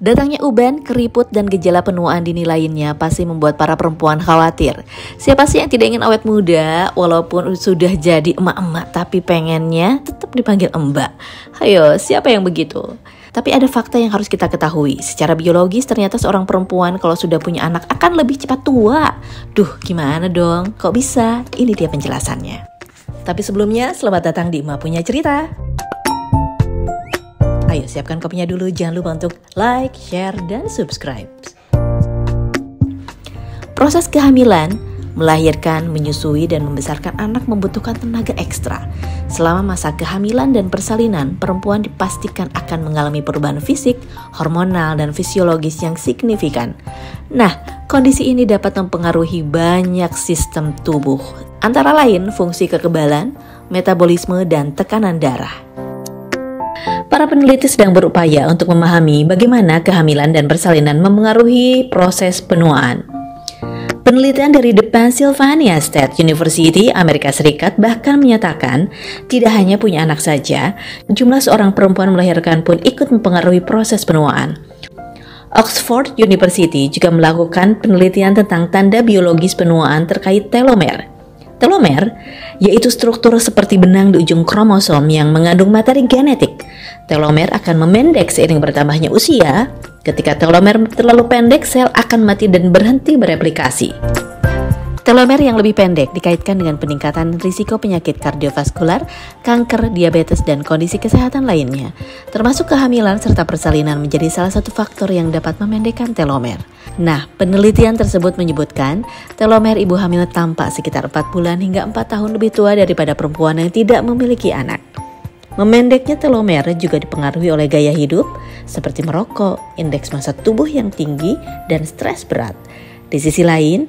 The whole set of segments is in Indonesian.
Datangnya uban, keriput, dan gejala penuaan dini lainnya pasti membuat para perempuan khawatir. Siapa sih yang tidak ingin awet muda walaupun sudah jadi emak-emak tapi pengennya tetap dipanggil mbak? Ayo, siapa yang begitu? Tapi ada fakta yang harus kita ketahui. Secara biologis ternyata seorang perempuan kalau sudah punya anak akan lebih cepat tua. Duh, gimana dong? Kok bisa? Ini dia penjelasannya. Tapi sebelumnya, selamat datang di Emak Punya Cerita. Ayo siapkan kopinya dulu, jangan lupa untuk like, share, dan subscribe. Proses kehamilan, melahirkan, menyusui, dan membesarkan anak membutuhkan tenaga ekstra. Selama masa kehamilan dan persalinan, perempuan dipastikan akan mengalami perubahan fisik, hormonal, dan fisiologis yang signifikan. Nah, kondisi ini dapat mempengaruhi banyak sistem tubuh, antara lain fungsi kekebalan, metabolisme, dan tekanan darah. Para peneliti sedang berupaya untuk memahami bagaimana kehamilan dan persalinan memengaruhi proses penuaan. Penelitian dari The Pennsylvania State University, Amerika Serikat bahkan menyatakan tidak hanya punya anak saja, jumlah seorang perempuan melahirkan pun ikut mempengaruhi proses penuaan. Oxford University juga melakukan penelitian tentang tanda biologis penuaan terkait telomer. Telomer yaitu struktur seperti benang di ujung kromosom yang mengandung materi genetik. Telomer akan memendek seiring bertambahnya usia. Ketika telomer terlalu pendek, sel akan mati dan berhenti bereplikasi. Telomer yang lebih pendek dikaitkan dengan peningkatan risiko penyakit kardiovaskular, kanker, diabetes, dan kondisi kesehatan lainnya, termasuk kehamilan serta persalinan menjadi salah satu faktor yang dapat memendekkan telomer. Nah, penelitian tersebut menyebutkan telomer ibu hamil tampak sekitar 4 bulan hingga 4 tahun lebih tua daripada perempuan yang tidak memiliki anak. Memendeknya telomer juga dipengaruhi oleh gaya hidup seperti merokok, indeks massa tubuh yang tinggi, dan stres berat. Di sisi lain,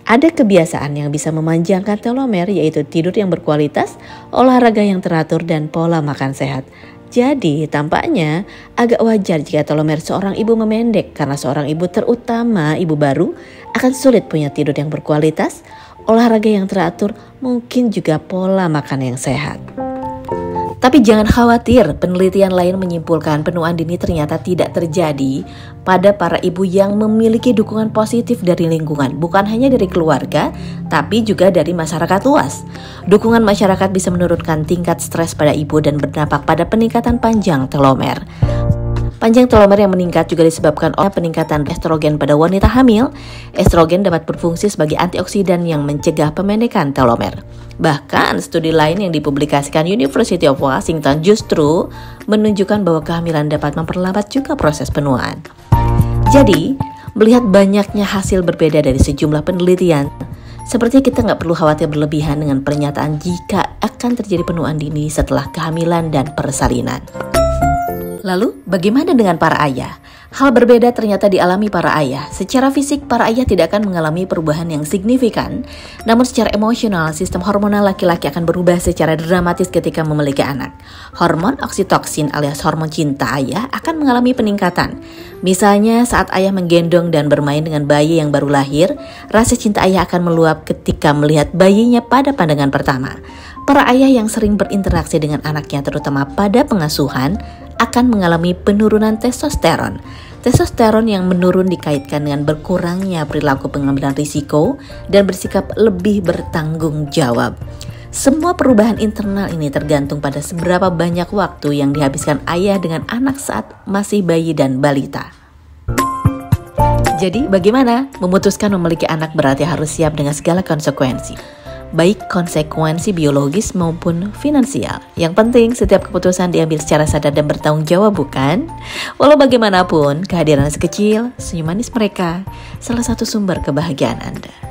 ada kebiasaan yang bisa memanjangkan telomer yaitu tidur yang berkualitas, olahraga yang teratur, dan pola makan sehat. Jadi tampaknya agak wajar jika telomer seorang ibu memendek karena seorang ibu terutama ibu baru akan sulit punya tidur yang berkualitas, olahraga yang teratur, mungkin juga pola makan yang sehat. Tapi jangan khawatir, penelitian lain menyimpulkan penuaan dini ternyata tidak terjadi pada para ibu yang memiliki dukungan positif dari lingkungan, bukan hanya dari keluarga, tapi juga dari masyarakat luas. Dukungan masyarakat bisa menurunkan tingkat stres pada ibu dan berdampak pada peningkatan panjang telomer. Panjang telomer yang meningkat juga disebabkan oleh peningkatan estrogen pada wanita hamil. Estrogen dapat berfungsi sebagai antioksidan yang mencegah pemendekan telomer. Bahkan studi lain yang dipublikasikan University of Washington justru menunjukkan bahwa kehamilan dapat memperlambat juga proses penuaan. Jadi, melihat banyaknya hasil berbeda dari sejumlah penelitian, sepertinya kita nggak perlu khawatir berlebihan dengan pernyataan jika akan terjadi penuaan dini setelah kehamilan dan persalinan. Lalu, bagaimana dengan para ayah? Hal berbeda ternyata dialami para ayah. Secara fisik, para ayah tidak akan mengalami perubahan yang signifikan. Namun secara emosional, sistem hormonal laki-laki akan berubah secara dramatis ketika memiliki anak. Hormon oksitoksin alias hormon cinta ayah akan mengalami peningkatan. Misalnya saat ayah menggendong dan bermain dengan bayi yang baru lahir, rasa cinta ayah akan meluap ketika melihat bayinya pada pandangan pertama. Para ayah yang sering berinteraksi dengan anaknya terutama pada pengasuhan akan mengalami penurunan testosteron. Testosteron yang menurun dikaitkan dengan berkurangnya perilaku pengambilan risiko dan bersikap lebih bertanggung jawab. Semua perubahan internal ini tergantung pada seberapa banyak waktu yang dihabiskan ayah dengan anak saat masih bayi dan balita. Jadi bagaimana? Memutuskan memiliki anak berarti harus siap dengan segala konsekuensi, baik konsekuensi biologis maupun finansial. Yang penting setiap keputusan diambil secara sadar dan bertanggung jawab, bukan? Walau bagaimanapun, kehadiran sekecil, senyum manis mereka salah satu sumber kebahagiaan Anda.